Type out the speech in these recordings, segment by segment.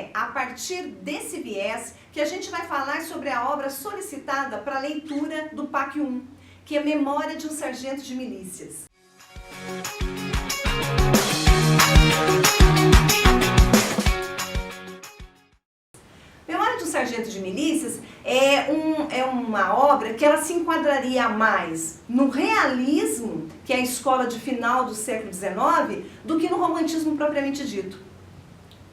é a partir desse viés que a gente vai falar sobre a obra solicitada para leitura do PAC 1, que é Memória de um Sargento de Milícias. Memória de um Sargento de Milícias é uma obra que ela se enquadraria mais no realismo, que é a escola de final do século XIX, do que no romantismo propriamente dito.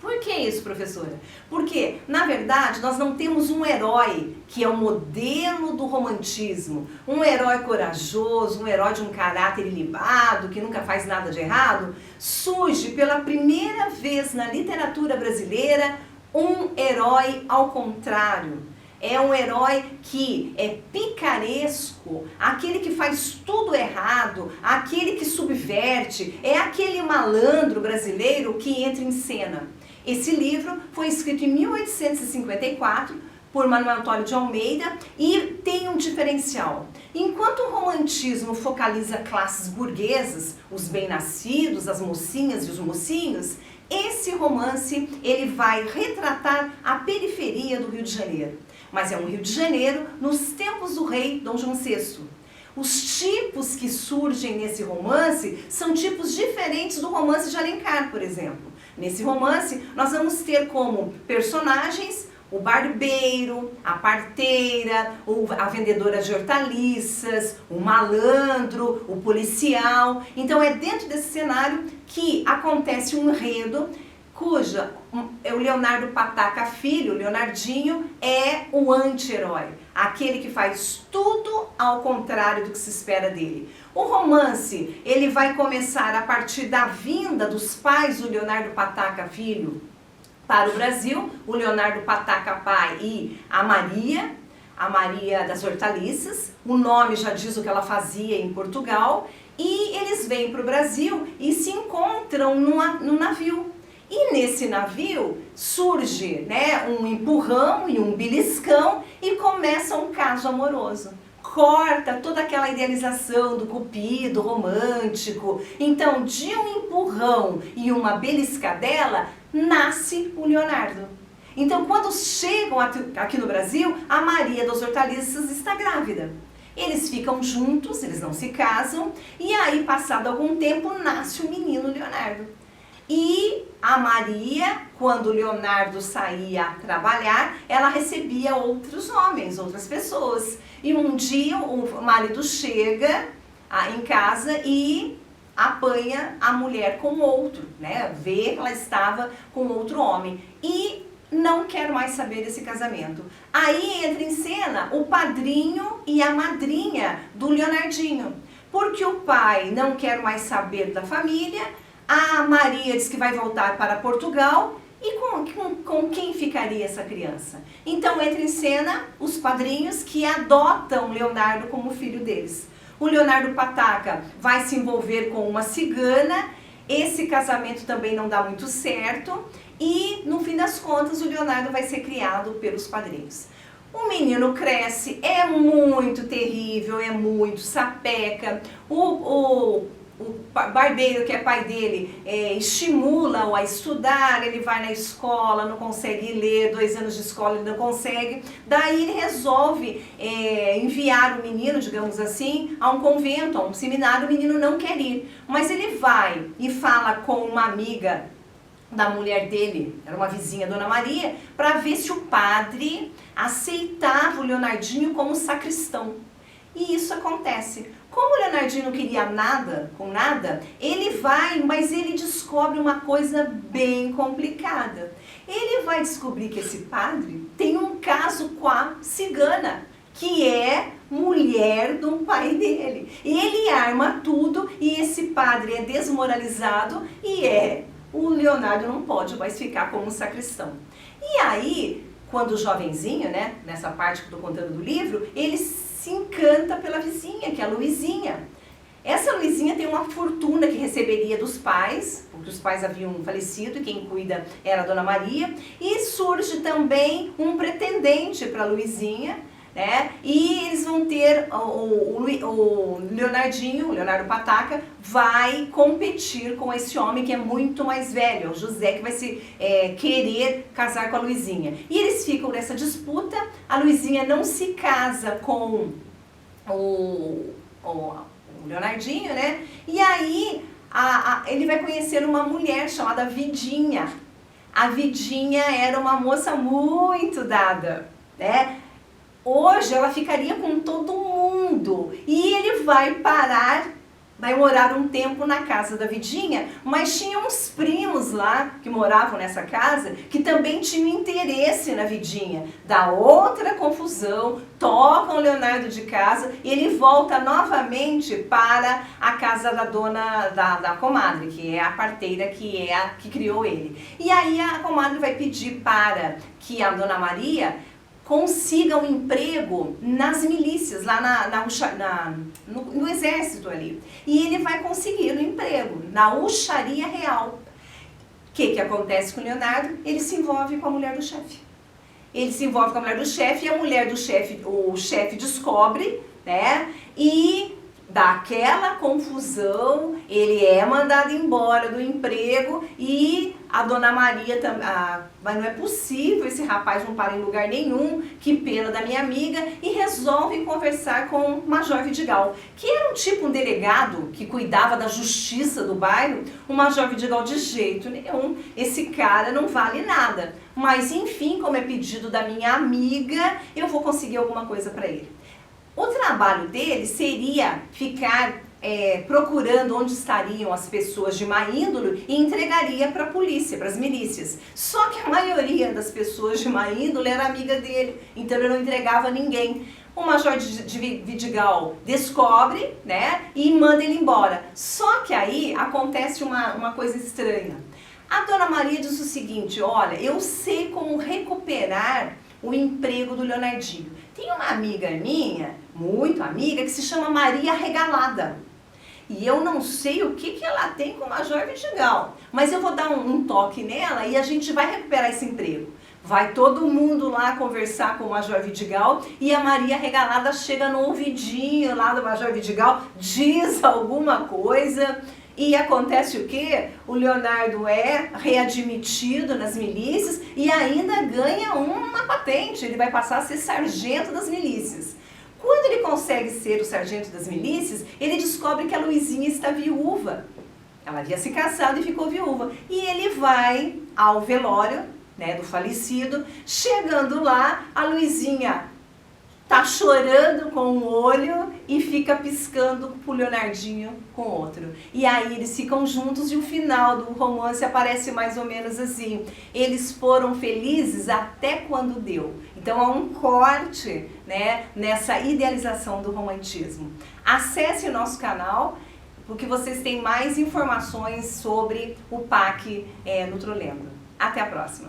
Por que isso, professora? Porque, na verdade, nós não temos um herói que é o modelo do romantismo, um herói corajoso, um herói de um caráter ilibado, que nunca faz nada de errado. Surge pela primeira vez na literatura brasileira um herói ao contrário. É um herói que é picaresco, aquele que faz tudo errado, aquele que subverte, é aquele malandro brasileiro que entra em cena. Esse livro foi escrito em 1854 por Manuel Antônio de Almeida e tem um diferencial. Enquanto o romantismo focaliza classes burguesas, os bem-nascidos, as mocinhas e os mocinhos, esse romance ele vai retratar a periferia do Rio de Janeiro. Mas é um Rio de Janeiro nos tempos do rei Dom João VI. Os tipos que surgem nesse romance são tipos diferentes do romance de Alencar, por exemplo. Nesse romance, nós vamos ter como personagens o barbeiro, a parteira, a vendedora de hortaliças, o malandro, o policial. Então é dentro desse cenário que acontece um enredo cuja o Leonardo Pataca Filho, o Leonardinho, é o anti-herói, aquele que faz tudo ao contrário do que se espera dele. O romance, ele vai começar a partir da vinda dos pais do Leonardo Pataca Filho para o Brasil, o Leonardo Pataca pai e a Maria das Hortaliças. O nome já diz o que ela fazia em Portugal, e eles vêm para o Brasil e se encontram num navio. E nesse navio surge, né, um empurrão e um beliscão e começa um caso amoroso. Corta toda aquela idealização do cupido romântico. Então, de um empurrão e uma beliscadela, nasce o Leonardo. Então, quando chegam aqui no Brasil, a Maria das Hortaliças está grávida. Eles ficam juntos, eles não se casam, e aí, passado algum tempo, nasce o menino Leonardo. E a Maria, quando o Leonardo saía a trabalhar, ela recebia outros homens, outras pessoas. E um dia o marido chega em casa e apanha a mulher com outro, né? Vê que ela estava com outro homem e não quer mais saber desse casamento. Aí entra em cena o padrinho e a madrinha do Leonardinho, porque o pai não quer mais saber da família. A Maria diz que vai voltar para Portugal, e com quem ficaria essa criança? Então entra em cena os padrinhos que adotam Leonardo como filho deles. O Leonardo Pataca vai se envolver com uma cigana, esse casamento também não dá muito certo, e no fim das contas o Leonardo vai ser criado pelos padrinhos. O menino cresce, é muito terrível, é muito sapeca, o barbeiro, que é pai dele, estimula-o a estudar, ele vai na escola, não consegue ler, 2 anos de escola ele não consegue, daí ele resolve enviar o menino, digamos assim, a um convento, a um seminário. O menino não quer ir, mas ele vai e fala com uma amiga da mulher dele, era uma vizinha, Dona Maria, para ver se o padre aceitava o Leonardinho como sacristão. E isso acontece. Como o Leonardinho não queria nada, com nada, ele vai, mas ele descobre uma coisa bem complicada. Ele vai descobrir que esse padre tem um caso com a cigana, que é mulher do pai dele. E ele arma tudo e esse padre é desmoralizado e o Leonardo não pode mais ficar como um sacristão. E aí, quando o jovenzinho, né, nessa parte que eu estou contando do livro, ele se encanta pela vizinha, que é a Luizinha. Essa Luizinha tem uma fortuna que receberia dos pais, porque os pais haviam falecido e quem cuida era a Dona Maria, e surge também um pretendente para a Luizinha, né? E eles vão ter, o Leonardinho, o Leonardo Pataca, vai competir com esse homem que é muito mais velho, o José, que vai querer casar com a Luizinha. E eles ficam nessa disputa, a Luizinha não se casa com o Leonardinho, né? E aí ele vai conhecer uma mulher chamada Vidinha. A Vidinha era uma moça muito dada, né? Hoje ela ficaria com todo mundo e ele vai morar um tempo na casa da Vidinha, mas tinha uns primos lá que moravam nessa casa que também tinham interesse na Vidinha. Dá outra confusão, tocam o Leonardo de casa e ele volta novamente para a casa da dona, da comadre, que é a parteira, que criou ele. E aí a comadre vai pedir para que a Dona Maria consiga um emprego nas milícias, lá no exército ali. E ele vai conseguir um emprego na Uxaria Real. O que acontece com o Leonardo? Ele se envolve com a mulher do chefe. Ele se envolve com a mulher do chefe e a mulher do chefe, o chefe descobre, né? E daquela confusão, ele é mandado embora do emprego e a Dona Maria também, mas não é possível, esse rapaz não para em lugar nenhum, que pena da minha amiga, e resolve conversar com o Major Vidigal, que era um delegado que cuidava da justiça do bairro. O Major Vidigal, de jeito nenhum, esse cara não vale nada, mas enfim, como é pedido da minha amiga, eu vou conseguir alguma coisa para ele. O trabalho dele seria ficar procurando onde estariam as pessoas de má índole e entregaria para a polícia, para as milícias. Só que a maioria das pessoas de má índole era amiga dele, então ele não entregava ninguém. O Major Vidigal descobre, né, e manda ele embora. Só que aí acontece uma coisa estranha. A Dona Maria diz o seguinte: olha, eu sei como recuperar o emprego do Leonardinho. Tem uma amiga minha, muito amiga, que se chama Maria Regalada. E eu não sei o que ela tem com o Major Vidigal, mas eu vou dar um toque nela e a gente vai recuperar esse emprego. Vai todo mundo lá conversar com o Major Vidigal e a Maria Regalada chega no ouvidinho lá do Major Vidigal, diz alguma coisa. E acontece o quê? O Leonardo é readmitido nas milícias e ainda ganha uma patente. Ele vai passar a ser sargento das milícias. Quando ele consegue ser o sargento das milícias, ele descobre que a Luizinha está viúva. Ela havia se casado e ficou viúva. E ele vai ao velório, né, do falecido. Chegando lá, a Luizinha tá chorando com um olho e fica piscando pro Leonardinho com outro. E aí eles ficam juntos e o final do romance aparece mais ou menos assim: eles foram felizes até quando deu. Então há um corte, né, nessa idealização do romantismo. Acesse o nosso canal, porque vocês têm mais informações sobre o PAC no Trolendo. Até a próxima!